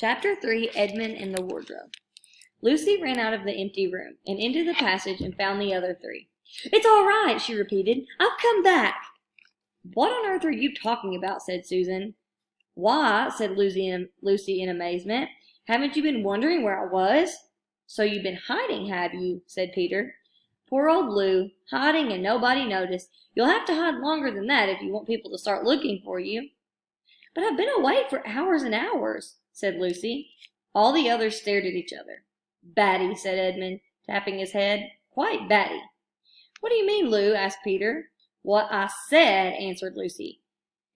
Chapter 3, Edmund and the Wardrobe. Lucy ran out of the empty room and into the passage and found the other three. "It's all right," she repeated. "I've come back." "What on earth are you talking about?" said Susan. "Why," said Lucy in amazement, "haven't you been wondering where I was?" "So you've been hiding, have you?" said Peter. "Poor old Lou, hiding and nobody noticed. You'll have to hide longer than that if you want people to start looking for you." "But I've been away for hours and hours," said Lucy. All the others stared at each other. "Batty," said Edmund, tapping his head. "Quite batty." "What do you mean, Lou?" asked Peter. "What I said," answered Lucy.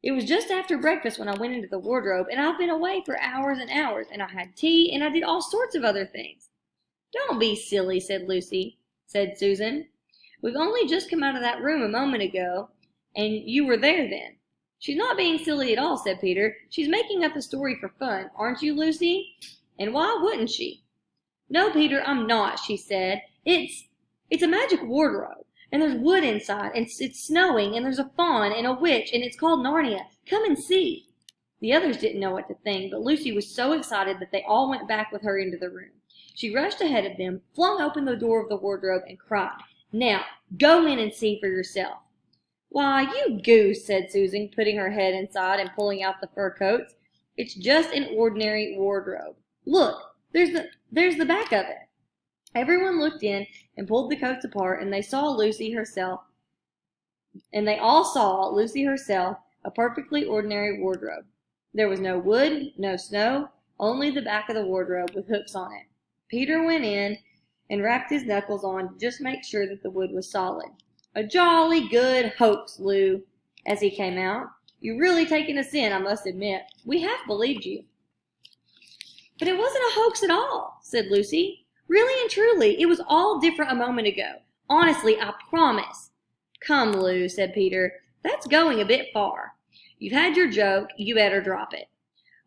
"It was just after breakfast when I went into the wardrobe, and I've been away for hours and hours, and I had tea, and I did all sorts of other things." "Don't be silly," said Susan. "We've only just come out of that room a moment ago, and you were there then." "She's not being silly at all," said Peter. "She's making up a story for fun, aren't you, Lucy? And why wouldn't she?" "No, Peter, I'm not," she said. It's a magic wardrobe, and there's wood inside, and it's snowing, and there's a faun and a witch, and it's called Narnia. Come and see." The others didn't know what to think, but Lucy was so excited that they all went back with her into the room. She rushed ahead of them, flung open the door of the wardrobe, and cried, "Now, go in and see for yourself." "Why, you goose," said Susan, putting her head inside and pulling out the fur coats. "It's just an ordinary wardrobe. Look, there's the back of it." Everyone looked in and pulled the coats apart, and they all saw Lucy herself, a perfectly ordinary wardrobe. There was no wood, no snow, only the back of the wardrobe with hooks on it. Peter went in and rapped his knuckles on to just make sure that the wood was solid. "A jolly good hoax, Lou," as he came out. "You've really taken us in, I must admit. We half believed you." "But it wasn't a hoax at all," said Lucy. "Really and truly, it was all different a moment ago. Honestly, I promise." "Come, Lou," said Peter. "That's going a bit far. You've had your joke. You better drop it."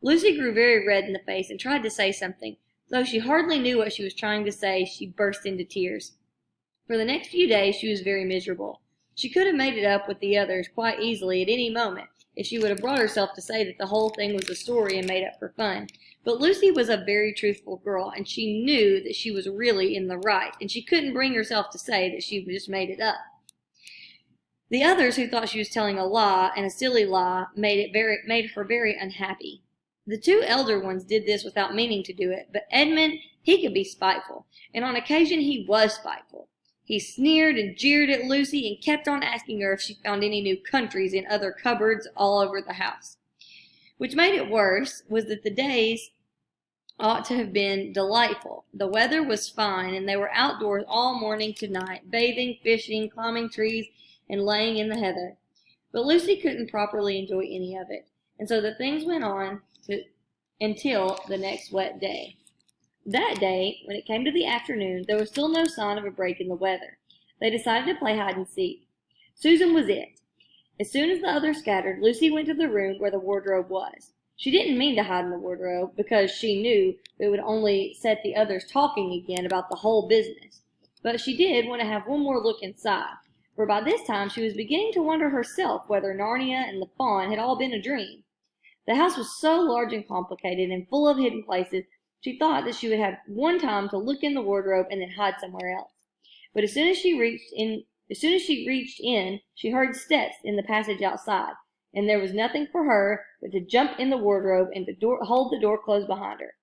Lucy grew very red in the face and tried to say something. Though she hardly knew what she was trying to say, she burst into tears. For the next few days she was very miserable. She could have made it up with the others quite easily at any moment if she would have brought herself to say that the whole thing was a story and made up for fun. But Lucy was a very truthful girl, and she knew that she was really in the right, and she couldn't bring herself to say that she just made it up. The others, who thought she was telling a lie, and a silly lie, made her very unhappy. The two elder ones did this without meaning to do it, but Edmund, he could be spiteful, and on occasion he was spiteful. He sneered and jeered at Lucy and kept on asking her if she found any new countries in other cupboards all over the house. Which made it worse was that the days ought to have been delightful. The weather was fine, and they were outdoors all morning to night, bathing, fishing, climbing trees, and laying in the heather. But Lucy couldn't properly enjoy any of it, and so the things went on until the next wet day. That day, when it came to the afternoon, there was still no sign of a break in the weather. They decided to play hide and seek. Susan was it. As soon as the others scattered, Lucy went to the room where the wardrobe was. She didn't mean to hide in the wardrobe, because she knew it would only set the others talking again about the whole business. But she did want to have one more look inside, for by this time she was beginning to wonder herself whether Narnia and the faun had all been a dream. The house was so large and complicated and full of hidden places, she thought that she would have one time to look in the wardrobe and then hide somewhere else. But as soon as she reached in, she heard steps in the passage outside, and there was nothing for her but to jump in the wardrobe and to hold the door closed behind her.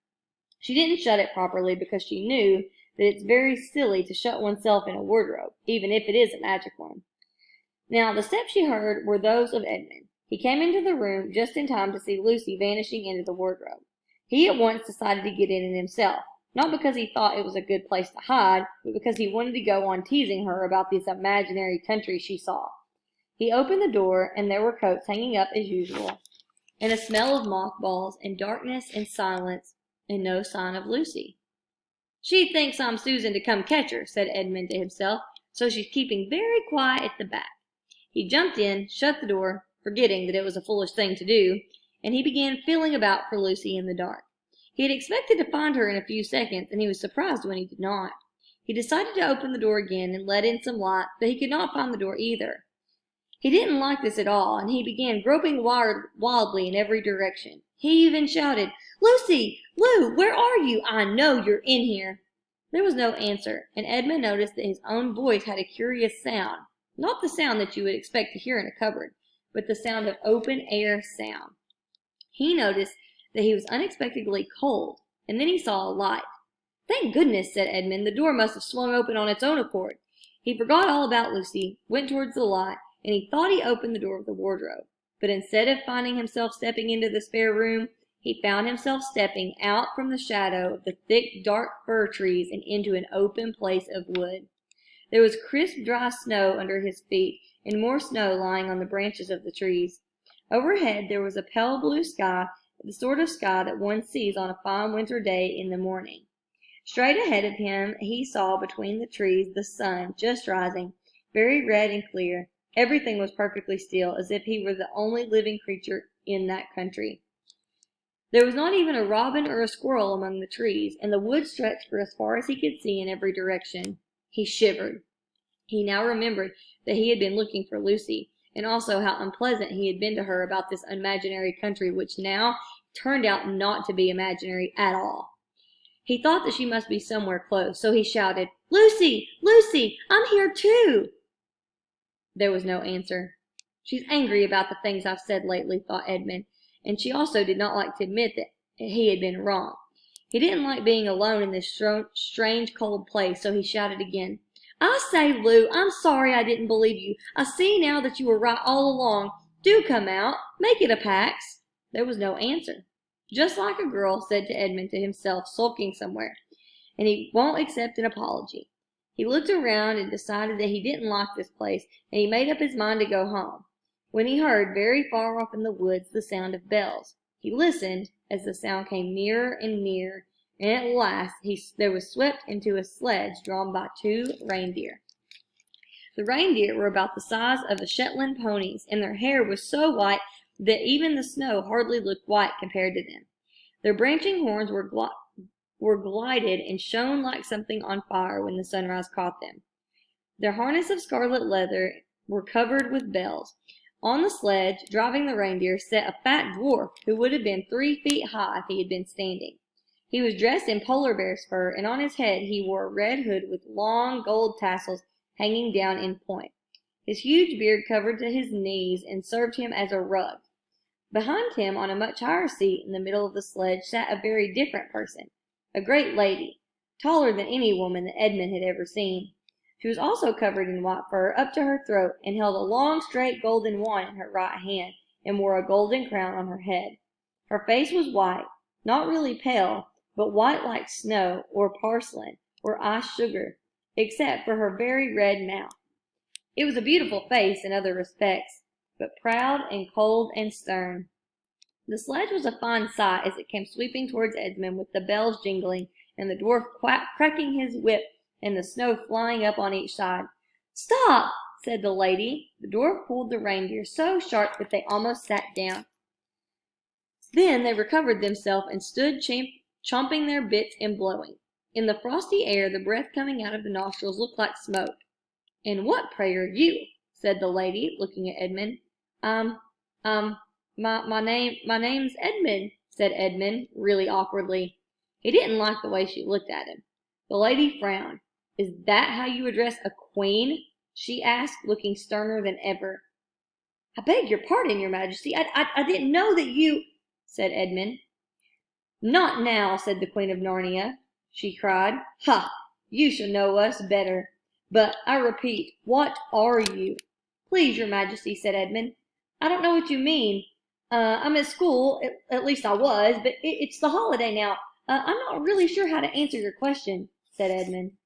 She didn't shut it properly because she knew that it's very silly to shut oneself in a wardrobe, even if it is a magic one. Now, the steps she heard were those of Edmund. He came into the room just in time to see Lucy vanishing into the wardrobe. He at once decided to get in it himself, not because he thought it was a good place to hide, but because he wanted to go on teasing her about this imaginary country she saw. He opened the door, and there were coats hanging up as usual, and a smell of mothballs, and darkness and silence, and no sign of Lucy. "She thinks I'm Susan to come catch her," said Edmund to himself, "so she's keeping very quiet at the back." He jumped in, shut the door, forgetting that it was a foolish thing to do, and he began feeling about for Lucy in the dark. He had expected to find her in a few seconds, and he was surprised when he did not. He decided to open the door again and let in some light, but he could not find the door either. He didn't like this at all, and he began groping wildly in every direction. He even shouted, "Lucy! Lou! Where are you? I know you're in here!" There was no answer, and Edmund noticed that his own voice had a curious sound. Not the sound that you would expect to hear in a cupboard, but the sound of open-air sound. He noticed that he was unexpectedly cold, and then he saw a light. "Thank goodness," said Edmund. "The door must have swung open on its own accord." He forgot all about Lucy, went towards the light, and he thought he opened the door of the wardrobe. But instead of finding himself stepping into the spare room, he found himself stepping out from the shadow of the thick, dark fir trees and into an open place of wood. There was crisp, dry snow under his feet, and more snow lying on the branches of the trees. Overhead there was a pale blue sky, the sort of sky that one sees on a fine winter day in the morning. Straight ahead of him he saw between the trees the sun, just rising, very red and clear. Everything was perfectly still, as if he were the only living creature in that country. There was not even a robin or a squirrel among the trees, and the wood stretched for as far as he could see in every direction. He shivered. He now remembered that he had been looking for Lucy, and also how unpleasant he had been to her about this imaginary country, which now turned out not to be imaginary at all. He thought that she must be somewhere close, so he shouted, "Lucy! Lucy! I'm here too!" There was no answer. "She's angry about the things I've said lately," thought Edmund, and she also did not like to admit that he had been wrong. He didn't like being alone in this strange, cold place, so he shouted again, "I say, Lou, I'm sorry I didn't believe you. I see now that you were right all along. Do come out. Make it a Pax." There was no answer. "Just like a girl," said Edmund to himself, sulking somewhere, "and he won't accept an apology." He looked around and decided that he didn't like this place, and he made up his mind to go home, when he heard, very far off in the woods, the sound of bells. He listened as the sound came nearer and nearer, and at last there was swept into a sledge drawn by 2 reindeer. The reindeer were about the size of the Shetland ponies, and their hair was so white that even the snow hardly looked white compared to them. Their branching horns were glided and shone like something on fire when the sunrise caught them. Their harness of scarlet leather were covered with bells. On the sledge, driving the reindeer, sat a fat dwarf who would have been 3 feet high if he had been standing. He was dressed in polar bear's fur, and on his head he wore a red hood with long gold tassels hanging down in point. His huge beard covered to his knees and served him as a rug. Behind him, on a much higher seat in the middle of the sledge, sat a very different person, a great lady, taller than any woman that Edmund had ever seen. She was also covered in white fur up to her throat, and held a long, straight golden wand in her right hand, and wore a golden crown on her head. Her face was white, not really pale, but white like snow, or porcelain, or ice sugar, except for her very red mouth. It was a beautiful face in other respects, but proud and cold and stern. The sledge was a fine sight as it came sweeping towards Edmund, with the bells jingling, and the dwarf cracking his whip, and the snow flying up on each side. "Stop!" said the lady. The dwarf pulled the reindeer so sharp that they almost sat down. Then they recovered themselves and stood chomping their bits and blowing. In the frosty air, the breath coming out of the nostrils looked like smoke. "And what, pray, are you?" said the lady, looking at Edmund. My name's Edmund," said Edmund, really awkwardly. He didn't like the way she looked at him. The lady frowned. "Is that how you address a queen?" she asked, looking sterner than ever. "I beg your pardon, your majesty. I didn't know that you—" said Edmund. "Not now," said the Queen of Narnia. She cried, "Ha! You shall know us better. But, I repeat, what are you?" "Please, your majesty," said Edmund, "I don't know what you mean. I'm at school, at least I was, but it's the holiday now. I'm not really sure how to answer your question," said Edmund.